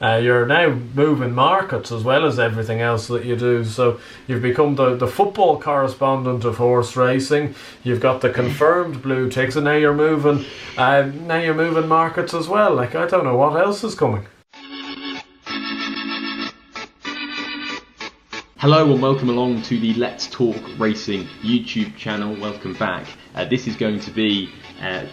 you're now moving markets as well as everything else that you do. So you've become the football correspondent of horse racing. You've got the confirmed blue ticks, and now you're moving markets as well. Like, I don't know what else is coming. Hello and welcome along to the Let's Talk Racing YouTube channel. Welcome back. This is going to be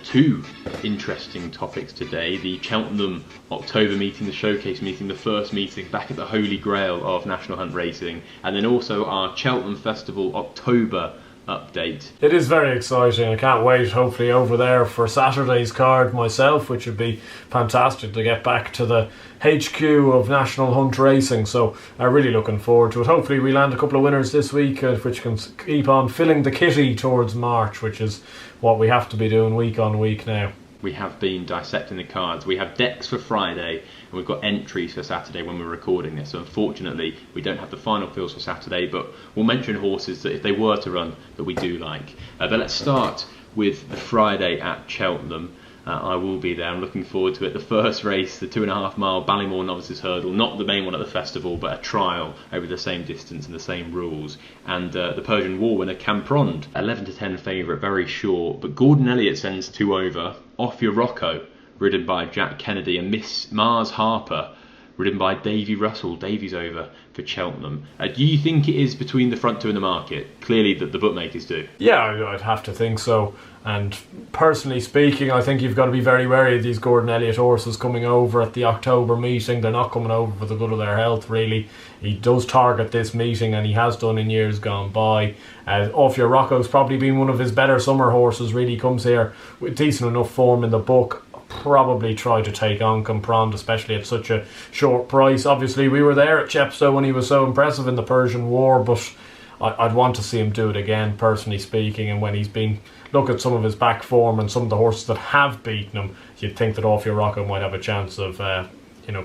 two interesting topics today. The Cheltenham October meeting, the showcase meeting, the first meeting back at the Holy Grail of National Hunt Racing, and then also our Cheltenham Festival October update. It is very exciting. I can't wait, hopefully over there for Saturday's card myself, which would be fantastic to get back to the HQ of National Hunt Racing. So I'm really looking forward to it. Hopefully we land a couple of winners this week, which can keep on filling the kitty towards March, which is what we have to be doing week on week now. We have been dissecting the cards. We have decks for Friday and we've got entries for Saturday when we're recording this. So unfortunately we don't have the final fields for Saturday, but we'll mention horses that if they were to run that we do like. But let's start with the Friday at Cheltenham. I will be there. I'm looking forward to it. The first race, the 2.5 mile Ballymore Novices Hurdle, not the main one at the festival, but a trial over the same distance and the same rules. And the Persian War winner Camprond, 11 to 10 favourite, very short. But Gordon Elliott sends 2 over. Off Your Rocco, ridden by Jack Kennedy, and Miss Mars Harper, ridden by Davy Russell. Davy's over for Cheltenham. Do you think it is between the front two in the market? Clearly that the bookmakers do. Yeah, I'd have to think so. And personally speaking, I think you've got to be very wary of these Gordon Elliott horses coming over at the October meeting. They're not coming over for the good of their health, really. He does target this meeting, and he has done in years gone by. Off Your Rocco's probably been one of his better summer horses. Really comes here with decent enough form in the book. Probably try to take on Camprond, especially at such a short price. Obviously we were there at Chepstow when he was so impressive in the Persian War, but I'd want to see him do it again, personally speaking. And when he's been, look at some of his back form and some of the horses that have beaten him, you'd think that Off Your Rocco might have a chance of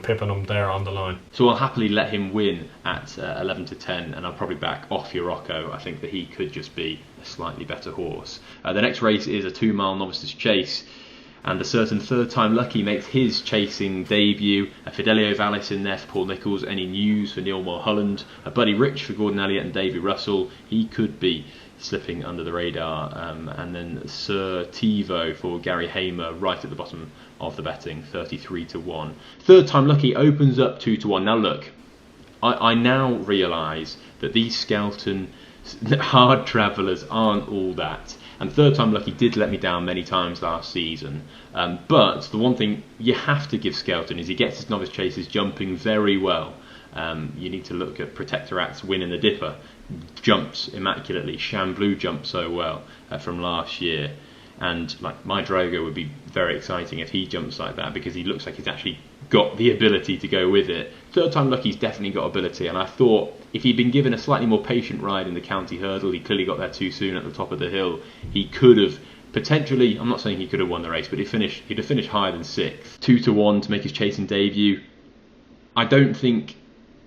pipping him there on the line. So I'll happily let him win at 11 to 10, and I'll probably back Off Your Rocco. I think that he could just be a slightly better horse. The next race is a 2 mile Novices Chase, and a certain Third Time Lucky makes his chasing debut. Fidelio Vallis in there for Paul Nicholls. Any news for Neil Mulholland? Buddy Rich for Gordon Elliott and Davy Russell. He could be slipping under the radar. And then Sir Tivo for Gary Hamer right at the bottom of the betting, 33 to 1. Third Time Lucky opens up 2 to 1. Now look, I now realise that these Skelton hard travellers aren't all that. And Third Time Lucky did let me down many times last season. But the one thing you have to give Skelton is he gets his novice chases jumping very well. You need to look at Protectorat's win in the Dipper. Jumps immaculately. Chamblou jumped so well from last year. And like my Drogo would be very exciting if he jumps like that, because he looks like he's actually got the ability to go with it. Third Time Lucky's definitely got ability, and I thought if he'd been given a slightly more patient ride in the county hurdle, he clearly got there too soon at the top of the hill, he could have potentially, I'm not saying he could have won the race, but he'd have finished higher than 6th. 2 to 1 to make his chasing debut. I don't think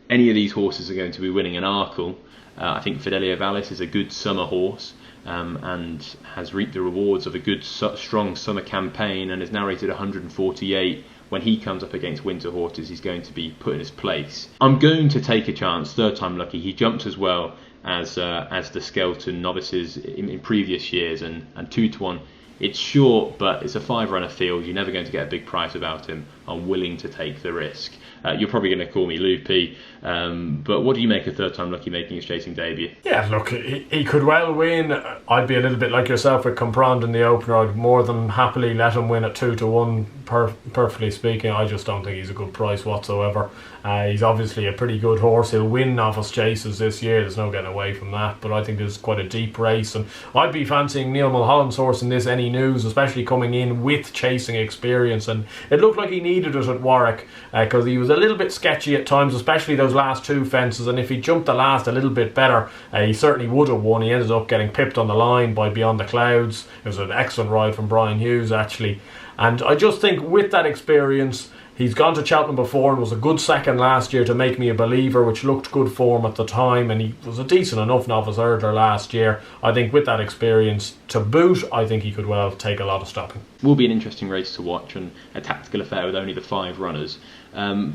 any of these horses are going to be winning an Arkle. I think Fidelio Vallis is a good summer horse, and has reaped the rewards of a good strong summer campaign, and is now rated 148. When he comes up against winter horses, he's going to be put in his place. I'm going to take a chance. Third Time Lucky. He jumps as well as the Skelton novices in previous years, and 2 to 1. It's short, but it's a 5-runner field. You're never going to get a big price about him. I'm willing to take the risk. You're probably going to call me loopy, but what do you make of Third Time Lucky making his chasing debut? Yeah, look, he could well win. I'd be a little bit like yourself with Camprond in the opener. I'd more than happily let him win at 2 to 1. Perfectly speaking, I just don't think he's a good price whatsoever. He's obviously a pretty good horse. He'll win novice chases this year. There's no getting away from that. But I think there's quite a deep race, and I'd be fancying Neil Mulholland's horse in this. Any news, especially coming in with chasing experience, and it looked like he needed it at Warwick because he was a little bit sketchy at times, especially those last 2 fences. And if he jumped the last a little bit better, he certainly would have won. He ended up getting pipped on the line by Beyond the Clouds. It was an excellent ride from Brian Hughes, actually. And I just think with that experience, he's gone to Cheltenham before and was a good second last year to make me a believer, which looked good form at the time, and he was a decent enough novice hurdler last year. I think with that experience to boot, I think he could well take a lot of stopping. Will be an interesting race to watch, and a tactical affair with only the 5 runners.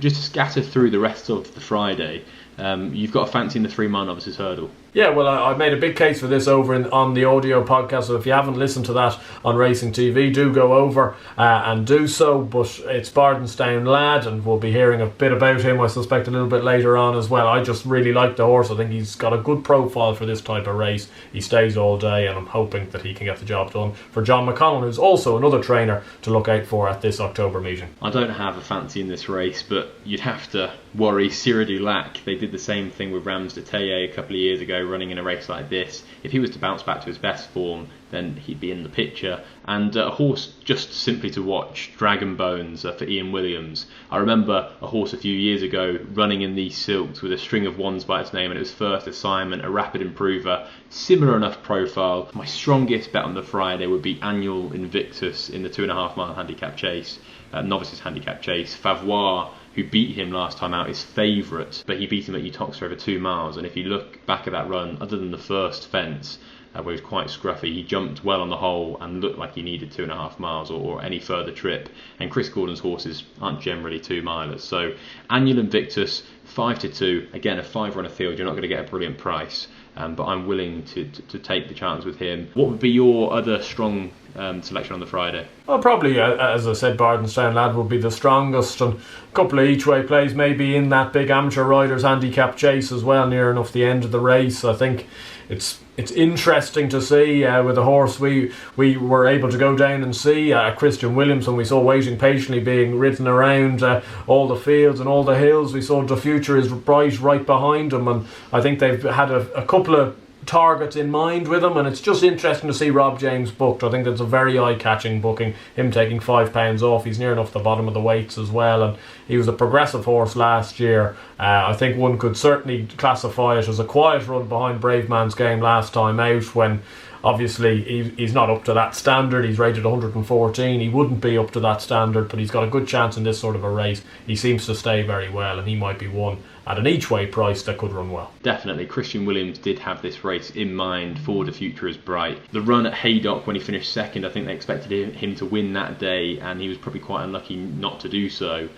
Just to scatter through the rest of the Friday, you've got a fancy in the 3 mile novices hurdle. Yeah, well, I made a big case for this over on the audio podcast, so if you haven't listened to that on Racing TV, do go over and do so. But it's Bardenstown lad, and we'll be hearing a bit about him, I suspect, a little bit later on as well. I just really like the horse. I think he's got a good profile for this type of race. He stays all day, and I'm hoping that he can get the job done for John McConnell, who's also another trainer to look out for at this October meeting. I don't have a fancy in this race, but you'd have to worry Syrah du Lac. They did the same thing with Rams de Taillet a couple of years ago, running in a race like this. If he was to bounce back to his best form, then he'd be in the picture. And a horse just simply to watch, Dragon Bones, for Ian Williams. I remember a horse a few years ago running in these silks with a string of ones by its name, and it was first assignment, a rapid improver, similar enough profile. My strongest bet on the Friday would be Annual Invictus in the 2.5 mile handicap chase, novices handicap chase. Favois, who beat him last time out, is favourite, but he beat him at Uttoxeter over 2 miles. And if you look back at that run, other than the first fence, where he was quite scruffy, he jumped well on the whole and looked like he needed 2.5 miles or any further trip. And Chris Gordon's horses aren't generally 2 milers. So Annual Invictus, 5-2, again a fiver on a field, you're not going to get a brilliant price. But I'm willing to take the chance with him. What would be your other strong selection on the Friday? Well, probably, as I said, Bardenstown lad would be the strongest, and a couple of each way plays maybe in that big amateur riders handicap chase as well, near enough the end of the race. I think it's interesting to see with a horse we were able to go down and see, Christian Williamson. We saw waiting patiently, being ridden around all the fields and all the hills. We saw The Future Is Bright right behind him, and I think they've had a couple of targets in mind with him, and it's just interesting to see Rob James booked. I think that's a very eye-catching booking, him taking £5 off. He's near enough the bottom of the weights as well, and he was a progressive horse last year. I think one could certainly classify it as a quiet run behind Brave Man's Game last time out, when obviously he's not up to that standard. He's rated 114. He wouldn't be up to that standard, but he's got a good chance in this sort of a race. He seems to stay very well, and he might be one at an each way price that could run well. Definitely, Christian Williams did have this race in mind for The Future Is Bright. The run at Haydock when he finished second, I think they expected him to win that day, and he was probably quite unlucky not to do so.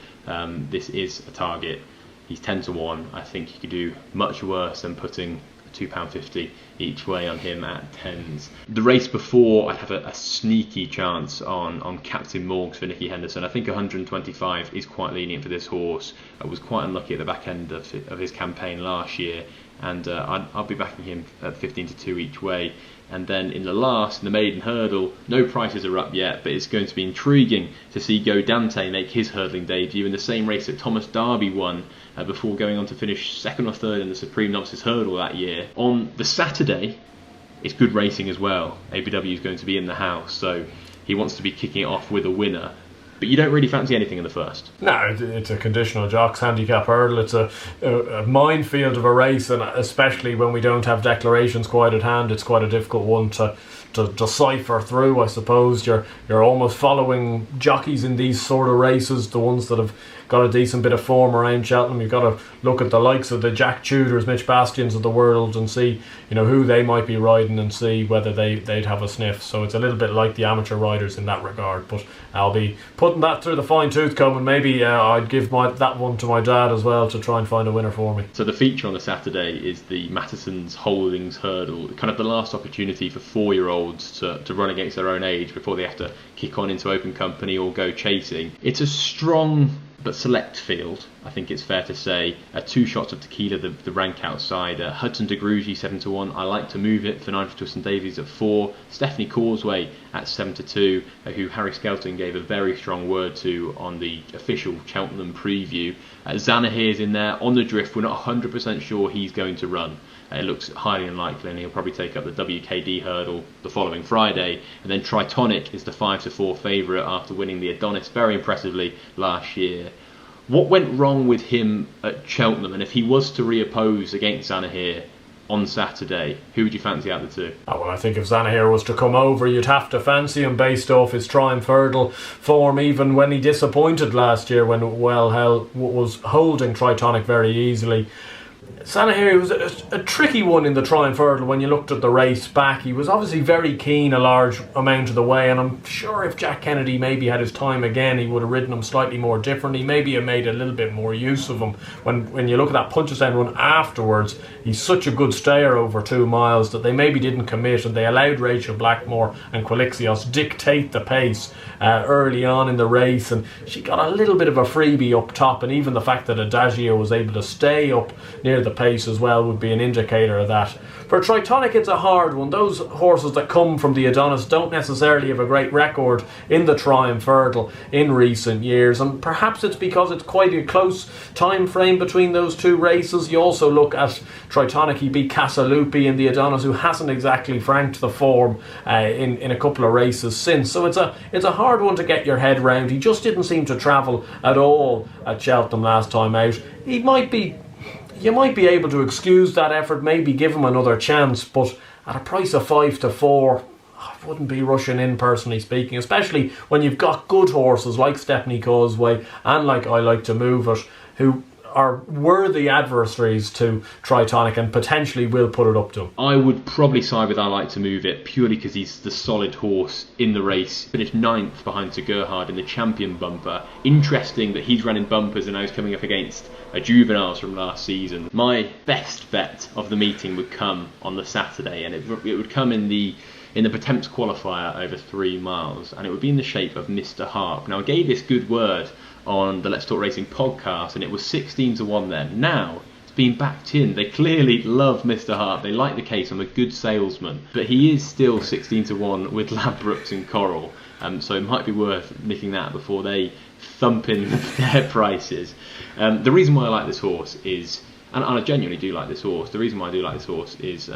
This is a target. He's 10-1. I think you could do much worse than putting £2.50 each way on him at tens. The race before, I'd have a sneaky chance on Captain Morgs for Nicky Henderson. I think 125 is quite lenient for this horse. I was quite unlucky at the back end of his campaign last year, and I'll be backing him at 15-2 each way. And then in the maiden hurdle, no prices are up yet, but it's going to be intriguing to see Go Dante make his hurdling debut in the same race that Thomas Darby won before going on to finish second or third in the Supreme Novices Hurdle that year. On the Saturday, it's good racing as well. ABW is going to be in the house, so he wants to be kicking it off with a winner. But you don't really fancy anything in the first. No, it's a conditional jocks handicap hurdle. It's a minefield of a race, and especially when we don't have declarations quite at hand, it's quite a difficult one to decipher through. I suppose you're almost following jockeys in these sort of races, the ones that have got a decent bit of form around Cheltenham. You've got to look at the likes of the Jack Tudors, Mitch Bastions of the world, and see who they might be riding and see whether they'd have a sniff. So it's a little bit like the amateur riders in that regard. But I'll be putting that through the fine tooth comb, and maybe I'd give that one to my dad as well to try and find a winner for me. So the feature on the Saturday is the Mattison's Holdings Hurdle, kind of the last opportunity for 4-year-olds to run against their own age before they have to kick on into open company or go chasing. It's a strong but select field, I think it's fair to say. 2 shots of tequila, the rank outside. Hudson de Grugy 7-1. I like to move it for 9 for Twiston Davies at 4. Stephanie Causeway at 7-2, who Harry Skelton gave a very strong word to on the official Cheltenham preview. Zanahir's in there on the drift. We're not 100% sure he's going to run. It looks highly unlikely, and he'll probably take up the WKD hurdle the following Friday. And then Tritonic is the 5-4 favourite after winning the Adonis very impressively last year. What went wrong with him at Cheltenham, and if he was to reoppose against Zanahir on Saturday, who would you fancy out of the two? Well, I think if Zanahir was to come over, you'd have to fancy him based off his Triumph Hurdle form, even when he disappointed last year when was holding Tritonic very easily. Sanahiri was a tricky one in the Triumvirate when you looked at the race back. He was obviously very keen a large amount of the way, and I'm sure if Jack Kennedy maybe had his time again, he would have ridden him slightly more differently. Maybe have made a little bit more use of him. When you look at that Punchestown run afterwards, he's such a good stayer over 2 miles that they maybe didn't commit, and they allowed Rachel Blackmore and Quilixios dictate the pace early on in the race, and she got a little bit of a freebie up top, and even the fact that Adagio was able to stay up near the pace as well would be an indicator of that. For Tritonic, it's a hard one. Those horses that come from the Adonis don't necessarily have a great record in the Triumvirate in recent years, and perhaps it's because it's quite a close time frame between those two races. You also look at Tritonic, he beat Casalupi in the Adonis, who hasn't exactly franked the form in a couple of races since. So it's a hard one to get your head round. He just didn't seem to travel at all at Cheltenham last time out. You might be able to excuse that effort, maybe give him another chance, but at a price of 5-4, I wouldn't be rushing in, personally speaking, especially when you've got good horses like Stepney Causeway and like I Like to Move It, who are worthy adversaries to Tritonic and potentially will put it up to him. I would probably side with I Like to Move It purely because he's the solid horse in the race. Finished 9th behind Sir Gerhard in the champion bumper. Interesting that he's running bumpers and now he's coming up against a juveniles from last season. My best bet of the meeting would come on the Saturday, and it would come in the Pertemps qualifier over 3 miles, and it would be in the shape of Mr. Harp. Now, I gave this good word on the Let's Talk Racing podcast, and it was 16-1 then. Now it's been backed in. They clearly love Mr. Harp. They like the case. I'm a good salesman, but he is still 16-1 with Ladbrokes and Coral, so it might be worth nicking that before they thump in their prices. The reason why I like this horse is, and I genuinely do like this horse, the reason why I do like this horse is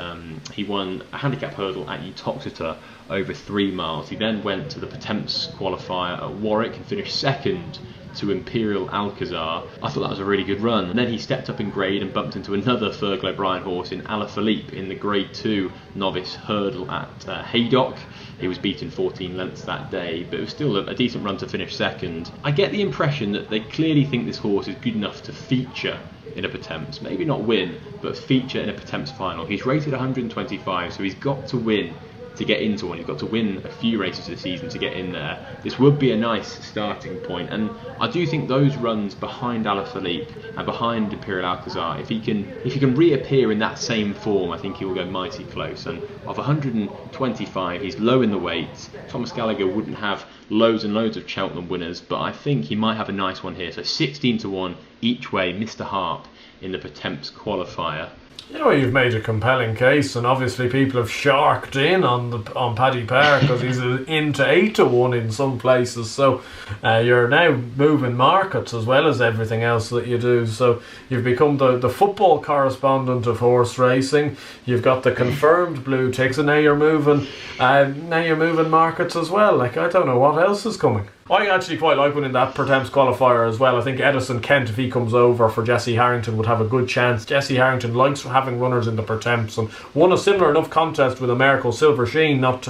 he won a handicap hurdle at Uttoxeter over 3 miles. He then went to the Pertemps qualifier at Warwick and finished second to Imperial Alcazar. I thought that was a really good run. And then he stepped up in grade and bumped into another Fergal O'Brien horse in Alaphilippe in the Grade 2 novice hurdle at Haydock. He was beaten 14 lengths that day, but it was still a decent run to finish second. I get the impression that they clearly think this horse is good enough to feature in a Pertemps. Maybe not win, but feature in a Pertemps final. He's rated 125, so he's got to win to get into one. You've got to win a few races this season to get in there. This would be a nice starting point, and I do think those runs behind Alaphilippe and behind Imperial Alcazar, if he can reappear in that same form, I think he will go mighty close. And of 125, he's low in the weight. Thomas Gallagher wouldn't have loads and loads of Cheltenham winners, but I think he might have a nice one here. So 16-1 each way, Mr. Harp in the Pertemps qualifier. You know, you've made a compelling case, and obviously people have sharked in on Paddy Power because he's into 8-1 in some places. So you're now moving markets as well as everything else that you do. So you've become the football correspondent of horse racing. You've got the confirmed blue ticks, and now you're moving markets as well. Like, I don't know what else is coming. I actually quite like winning that Pertemps qualifier as well. I think Edison Kent, if he comes over for Jesse Harrington, would have a good chance. Jesse Harrington likes having runners in the Pertemps and won a similar enough contest with a mare called Silver Sheen not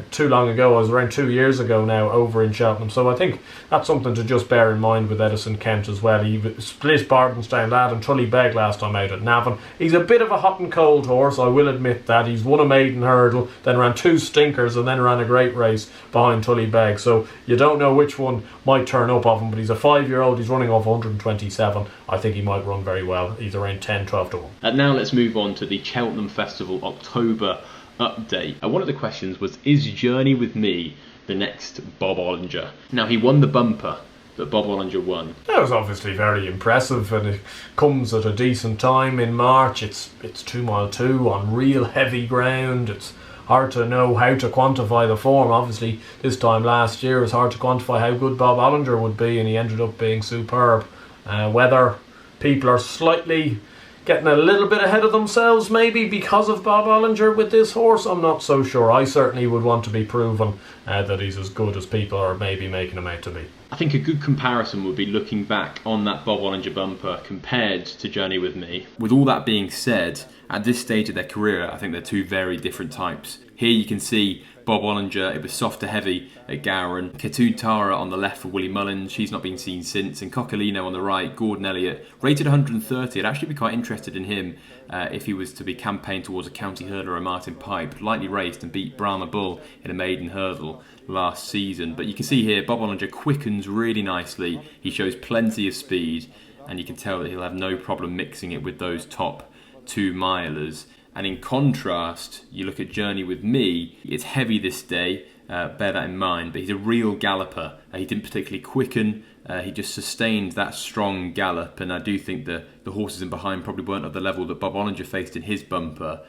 too long ago. It was around 2 years ago now over in Cheltenham. So I think that's something to just bear in mind with Edison Kent as well. He split Bartonstown Lad and Tully Beg last time out at Navan. He's a bit of a hot and cold horse, I will admit that. He's won a maiden hurdle, then ran 2 stinkers, and then ran a great race behind Tully Beg. So you don't know which one might turn up off him, but he's a 5-year-old. He's running off 127. I think he might run very well. He's around 10-12-1. And now let's move on to the Cheltenham Festival October update. One of the questions was, is Journey With Me the next Bob Ollinger? Now, he won the bumper that Bob Ollinger won. That was obviously very impressive, and it comes at a decent time in March. It's 2 mile 2 on real heavy ground. It's hard to know how to quantify the form. Obviously, this time last year it was hard to quantify how good Bob Ollinger would be, and he ended up being superb. Whether people are slightly getting a little bit ahead of themselves maybe because of Bob Ollinger with this horse, I'm not so sure. I certainly would want to be proven that he's as good as people are maybe making him out to be. I think a good comparison would be looking back on that Bob Ollinger bumper compared to Journey With Me. With all that being said, at this stage of their career, I think they're two very different types. Here you can see Bob Ollinger. It was soft to heavy at Gowran. Katoon Tara on the left for Willie Mullins. She's not been seen since. And Coccolino on the right, Gordon Elliott, rated 130. I'd actually be quite interested in him if he was to be campaigned towards a county hurdler or Martin Pipe. Lightly raced and beat Brahma Bull in a maiden hurdle last season. But you can see here, Bob Ollinger quickens really nicely. He shows plenty of speed, and you can tell that he'll have no problem mixing it with those top 2 milers. And in contrast, you look at Journey with Me, it's heavy this day, bear that in mind, but he's a real galloper. He didn't particularly quicken, he just sustained that strong gallop, and I do think the horses in behind probably weren't at the level that Bob Ollinger faced in his bumper.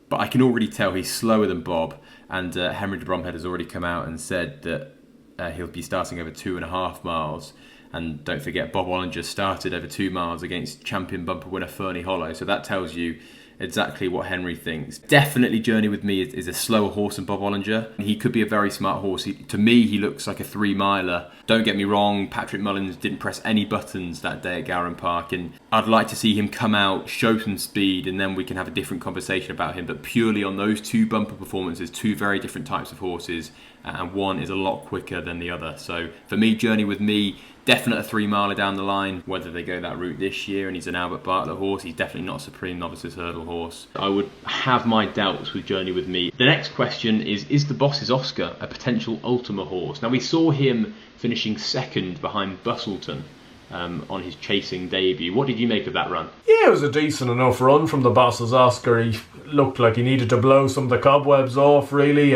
But I can already tell he's slower than Bob, and Henry de Bromhead has already come out and said that he'll be starting over 2.5 miles. And don't forget, Bob Ollinger started over 2 miles against champion bumper winner Fernie Hollow, so that tells you exactly what Henry thinks. Definitely Journey with Me is a slower horse than Bob Ollinger. He could be a very smart horse. To me, he looks like a 3-miler. Don't get me wrong, Patrick Mullins didn't press any buttons that day at Gowran Park, and I'd like to see him come out, show some speed, and then we can have a different conversation about him. But purely on those 2 bumper performances, 2 very different types of horses, and one is a lot quicker than the other. So for me, Journey with Me, definite a 3-miler down the line. Whether they go that route this year, and he's an Albert Bartlett horse, he's definitely not a Supreme Novices Hurdle horse. I would have my doubts with Journey with Me. The next question is the Boss's Oscar a potential Ultima horse? Now, we saw him finishing second behind Bustleton on his chasing debut. What did you make of that run? Yeah, it was a decent enough run from the Boss's Oscar. He looked like he needed to blow some of the cobwebs off, really.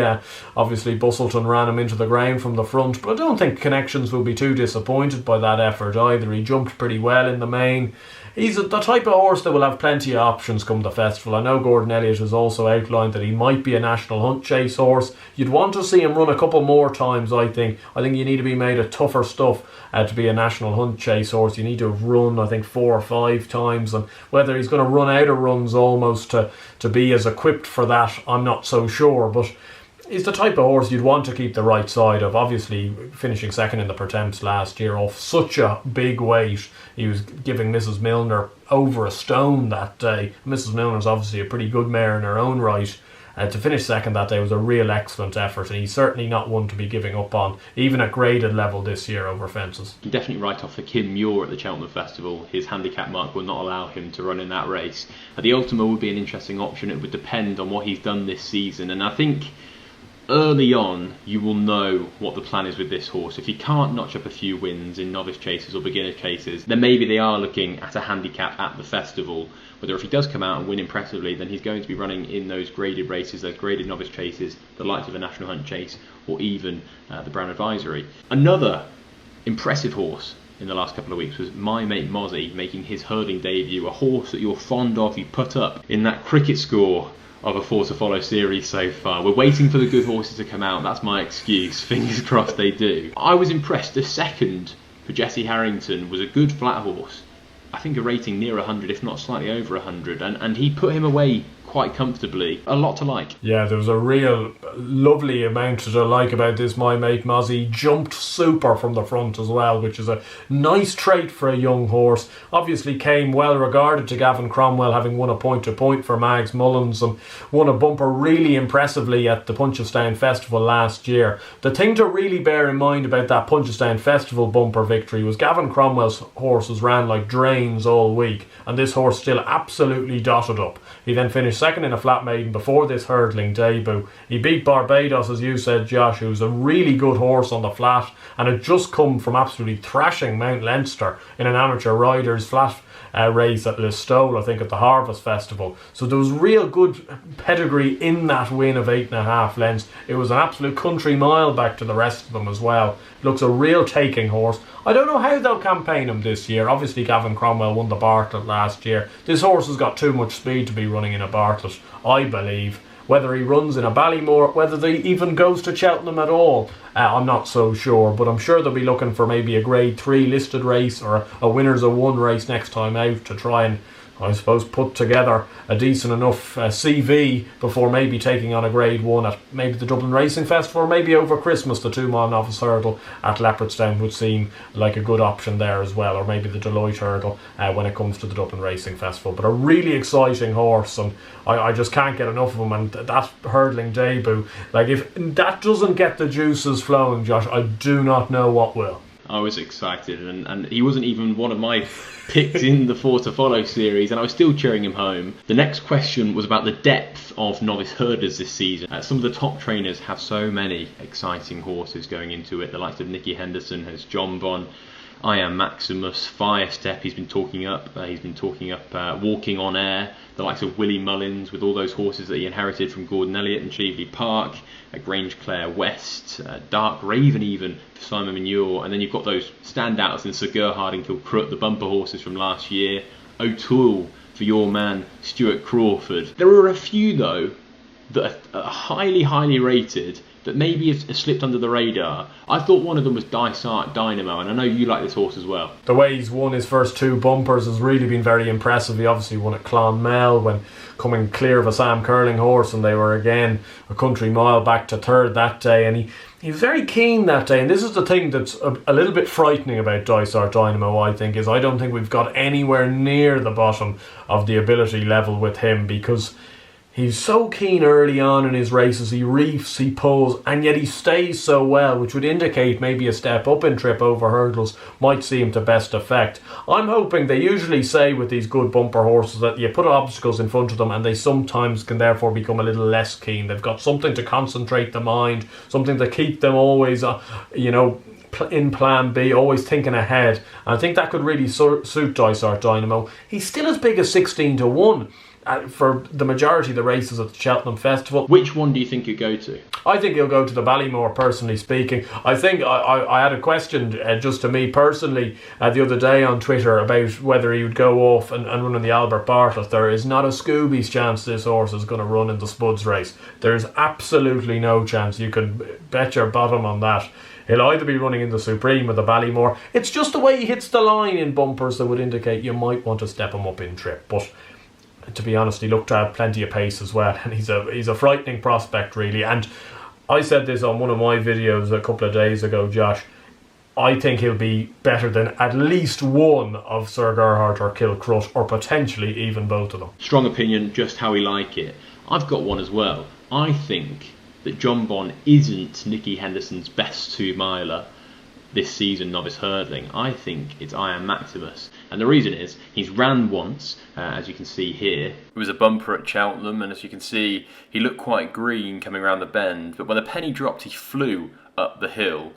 Obviously, Bustleton ran him into the ground from the front, but I don't think Connections will be too disappointed by that effort either. He jumped pretty well in the main. He's the type of horse that will have plenty of options come the festival. I know Gordon Elliott has also outlined that he might be a national hunt chase horse. You'd want to see him run a couple more times, I think. I think you need to be made of tougher stuff to be a national hunt chase horse. You need to have run, I think, 4 or 5 times. And whether he's going to run out of runs almost to be as equipped for that, I'm not so sure. But he's the type of horse you'd want to keep the right side of. Obviously, finishing second in the Pertemps last year off such a big weight. He was giving Mrs. Milner over a stone that day. Mrs. Milner's obviously a pretty good mare in her own right. To finish second that day was a real excellent effort, and he's certainly not one to be giving up on, even at graded level this year over fences. You definitely write off for Kim Muir at the Cheltenham Festival. His handicap mark will not allow him to run in that race. The Ultima would be an interesting option. It would depend on what he's done this season, and I think early on you will know what the plan is with this horse. If he can't notch up a few wins in novice chases or beginner chases, then maybe they are looking at a handicap at the festival. Whether if he does come out and win impressively, then he's going to be running in those graded races, those graded novice chases, the likes of the National Hunt Chase or even the Brown Advisory. Another impressive horse in the last couple of weeks was My Mate Mozzie, making his hurdling debut, a horse that you're fond of, you put up in that cricket score of a 4 to follow series so far. We're waiting for the good horses to come out. That's my excuse. Fingers crossed they do. I was impressed. The second for Jesse Harrington was a good flat horse. I think a rating near 100, if not slightly over 100, and he put him away quite comfortably. A lot to like. Yeah, there was a real lovely amount to like about this My Mate Mozzie. Jumped super from the front as well, which is a nice trait for a young horse. Obviously came well regarded to Gavin Cromwell, having won a point-to-point for Mags Mullins and won a bumper really impressively at the Punchestown Festival last year. The thing to really bear in mind about that Punchestown Festival bumper victory was Gavin Cromwell's horses ran like drains all week, and this horse still absolutely dotted up. He then finished second in a flat maiden before this hurdling debut. He beat Barbados, as you said, Josh, who's a really good horse on the flat, and had just come from absolutely thrashing Mount Leinster in an amateur riders flat race at Listowel, I think, at the Harvest Festival. So there was real good pedigree in that win of 8.5 lengths. It was an absolute country mile back to the rest of them as well. Looks a real taking horse. I don't know how they'll campaign him this year. Obviously Gavin Cromwell won the Bartlett last year. This horse has got too much speed to be running in a Bartlett, I believe. Whether he runs in a Ballymore, whether he even goes to Cheltenham at all, I'm not so sure. But I'm sure they'll be looking for maybe a Grade 3 listed race or a Winners of One race next time out to try and I suppose, put together a decent enough CV before maybe taking on a Grade 1 at maybe the Dublin Racing Festival, or maybe over Christmas the 2 mile novice hurdle at Leopardstown would seem like a good option there as well, or maybe the Deloitte hurdle when it comes to the Dublin Racing Festival. But a really exciting horse, and I just can't get enough of him. And that hurdling debut, like, if that doesn't get the juices flowing, Josh, I do not know what will. I was excited, and he wasn't even one of my picks in the 4 to Follow series, and I was still cheering him home. The next question was about the depth of novice hurdlers this season. Some of the top trainers have so many exciting horses going into it. The likes of Nicky Henderson has John Bon, I Am Maximus, Firestep. He's been talking up. Walking on Air. The likes of Willie Mullins with all those horses that he inherited from Gordon Elliott and Cheveley Park. Grange Clare West, Dark Raven even for Simon Manure, and then you've got those standouts in Sir Gerhard and Kilcrut, the bumper horses from last year. O'Toole for your man Stuart Crawford. There are a few though that are highly rated that maybe have slipped under the radar. I thought one of them was Dysart Dynamo, and I know you like this horse as well. The way he's won his first 2 bumpers has really been very impressive. He obviously won at Clonmel when coming clear of a Sam Curling horse, and they were again a country mile back to 3rd that day, and he was very keen that day. And this is the thing that's a little bit frightening about Dysart Dynamo, I think, is I don't think we've got anywhere near the bottom of the ability level with him, because he's so keen early on in his races. He reefs, he pulls, and yet he stays so well, which would indicate maybe a step up in trip over hurdles might see him to best effect. I'm hoping, they usually say with these good bumper horses that you put obstacles in front of them and they sometimes can therefore become a little less keen. They've got something to concentrate the mind, something to keep them always, in plan B, always thinking ahead. And I think that could really suit Dysart Dynamo. He's still as big as 16 to 1. For the majority of the races at the Cheltenham Festival. Which one do you think you go to? I think he'll go to the Ballymore, personally speaking. I think I had a question just to me personally the other day on Twitter about whether he would go off and run in the Albert Bartlett. There is not a Scooby's chance this horse is going to run in the Spuds race. There is absolutely no chance. You could bet your bottom on that. He'll either be running in the Supreme or the Ballymore. It's just the way he hits the line in bumpers that would indicate you might want to step him up in trip. But to be honest, he looked to have plenty of pace as well, and he's a frightening prospect, really. And I said this on one of my videos a couple of days ago, Josh. I think he'll be better than at least one of Sir Gerhard or Kilcrut, or potentially even both of them. Strong opinion, just how we like it. I've got one as well. I think that John Bon isn't Nicky Henderson's best 2 miler this season novice hurdling. I think it's I Am Maximus, and the reason is he's ran once, as you can see here. It was a bumper at Cheltenham, and as you can see he looked quite green coming around the bend, but when the penny dropped he flew up the hill.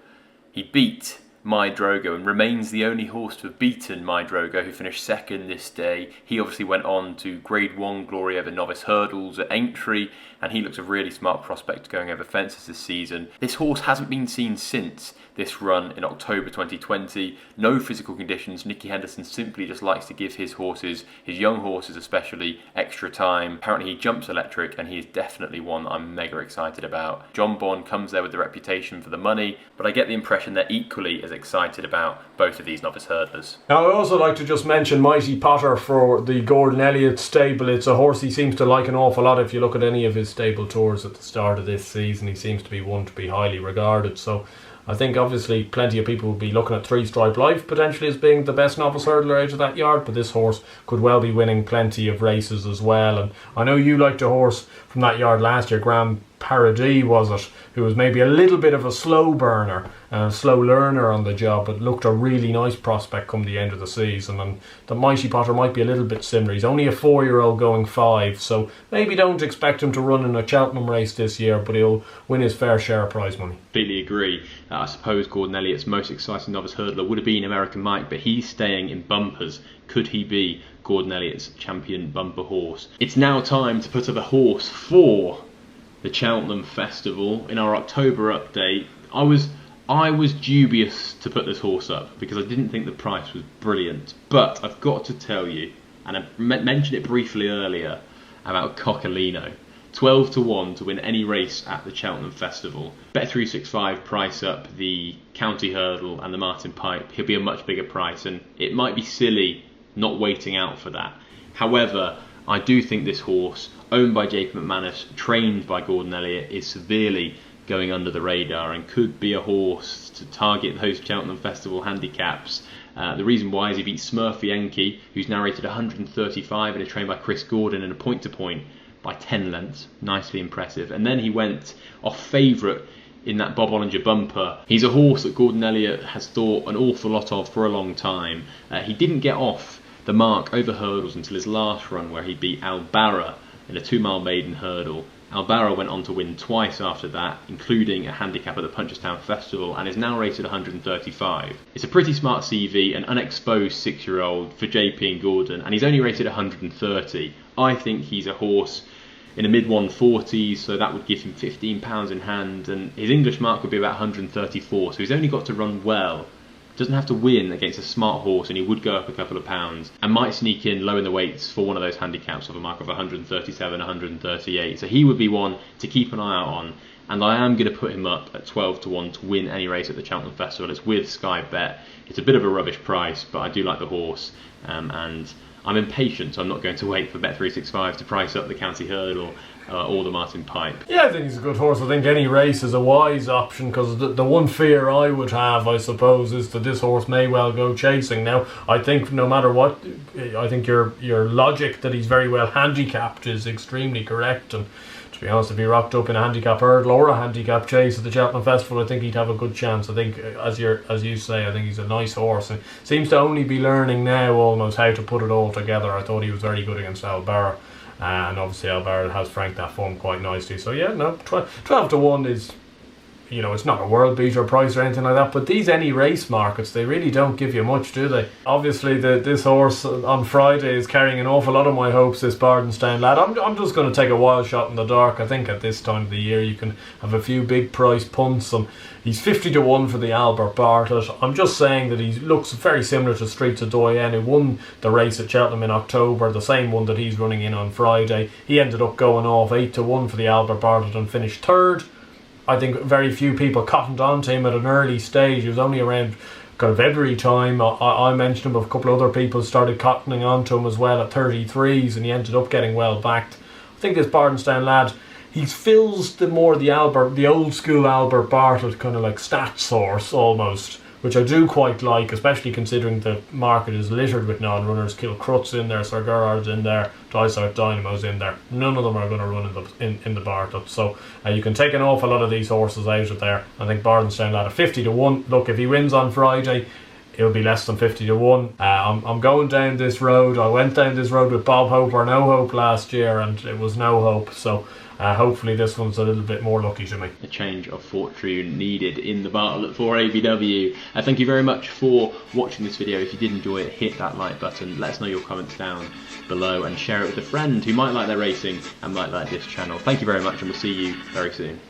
He beat My Drogo and remains the only horse to have beaten My Drogo, who finished 2nd this day. He obviously went on to Grade 1 glory over novice hurdles at Aintree, and he looks a really smart prospect going over fences this season. This horse hasn't been seen since this run in October 2020. No physical conditions. Nicky Henderson simply just likes to give his horses, his young horses especially, extra time. Apparently he jumps electric, and he is definitely one that I'm mega excited about. John Bon comes there with the reputation for the money, but I get the impression they're equally as excited about both of these novice hurdlers. Now I'd also like to just mention Mighty Potter for the Gordon Elliott stable. It's a horse he seems to like an awful lot. If you look at any of his stable tours at the start of this season, he seems to be one to be highly regarded. So I think obviously plenty of people will be looking at 3 Stripe Life potentially as being the best novice hurdler out of that yard, but this horse could well be winning plenty of races as well. And I know you liked a horse from that yard last year, Grand Paradis was it, who was maybe a little bit of a slow burner, slow learner on the job, but looked a really nice prospect come the end of the season. And the Mighty Potter might be a little bit similar. He's only a 4-year-old going 5, so maybe don't expect him to run in a Cheltenham race this year, but he'll win his fair share of prize money. Completely agree. I suppose Gordon Elliott's most exciting novice hurdler would have been American Mike, but he's staying in bumpers. Could he be Gordon Elliott's champion bumper horse? It's now time to put up a horse for the Cheltenham Festival. In our October update, I was dubious to put this horse up because I didn't think the price was brilliant, but I've got to tell you, and I mentioned it briefly earlier, about Coccolino. 12 to 1 to win any race at the Cheltenham Festival. Bet365 price up the County Hurdle and the Martin Pipe. He'll be a much bigger price, and it might be silly not waiting out for that. However, I do think this horse, owned by Jacob McManus, trained by Gordon Elliott, is severely going under the radar and could be a horse to target those Cheltenham Festival handicaps. The reason why is he beat Smurfy Enki, who's now rated 135 and is trained by Chris Gordon in a point-to-point by 10 lengths. Nicely impressive. And then he went off favourite in that Bob Ollinger bumper. He's a horse that Gordon Elliott has thought an awful lot of for a long time. He didn't get off the mark over hurdles until his last run, where he beat Albarra in a 2-mile maiden hurdle. Albarra went on to win twice after that, including a handicap at the Punchestown Festival, and is now rated 135. It's a pretty smart CV, an unexposed 6-year-old for JP and Gordon, and he's only rated 130. I think he's a horse in the mid-140s, so that would give him £15 in hand, and his English mark would be about 134, so he's only got to run well. Doesn't have to win against a smart horse, and he would go up a couple of pounds and might sneak in low in the weights for one of those handicaps of a mark of 137, 138. So he would be one to keep an eye out on, and I am going to put him up at 12 to 1 to win any race at the Cheltenham Festival. It's with Sky Bet. It's a bit of a rubbish price, but I do like the horse, and I'm impatient, so I'm not going to wait for Bet365 to price up the County Hurdle or the Martin Pipe. Yeah, I think he's a good horse. I think any race is a wise option, because the one fear I would have, I suppose, is that this horse may well go chasing. Now, I think no matter what, I think your logic that he's very well handicapped is extremely correct, and to be honest, if he rocked up in a handicap hurdle or a handicap chase at the Cheltenham Festival, I think he'd have a good chance. I think, as you say, I think he's a nice horse, and seems to only be learning now almost how to put it all together. I thought he was very good against Albarra. And obviously Albarra has franked that form quite nicely. So yeah, no, 12 to 1 is, you know, it's not a world beater price or anything like that, but these any race markets, they really don't give you much, do they? Obviously this horse on Friday is carrying an awful lot of my hopes, this Bardenstown lad. I'm just going to take a wild shot in the dark. I think at this time of the year you can have a few big price punts, and he's 50 to 1 for the Albert Bartlett. I'm just saying that he looks very similar to Streets of Doyen, who won the race at Cheltenham in October, the same one that he's running in on Friday. He ended up going off 8 to 1 for the Albert Bartlett and finished third. I think very few people cottoned on to him at an early stage. He was only around kind of February time. I mentioned him, but a couple of other people started cottoning on to him as well at 33s, and he ended up getting well backed. I think this Bardenstown lad, he fills the old school Albert Bartlett kind of like stats horse almost, which I do quite like, especially considering the market is littered with non-runners. Kilcrut's in there, Sir Gerhard's in there, Dysart Dynamo's in there. None of them are going to run in the Bartlett. So you can take an awful lot of these horses out of there. I think Bardenstown lad at 50 to 1. Look, if he wins on Friday, it'll be less than 50 to 1. I'm going down this road. I went down this road with Bob Hope or No Hope last year, and it was no hope. So hopefully this one's a little bit more lucky to me. A change of fortune needed in the Bartlett for ABW. Thank you very much for watching this video. If you did enjoy it, hit that like button. Let us know your comments down below and share it with a friend who might like their racing and might like this channel. Thank you very much, and we'll see you very soon.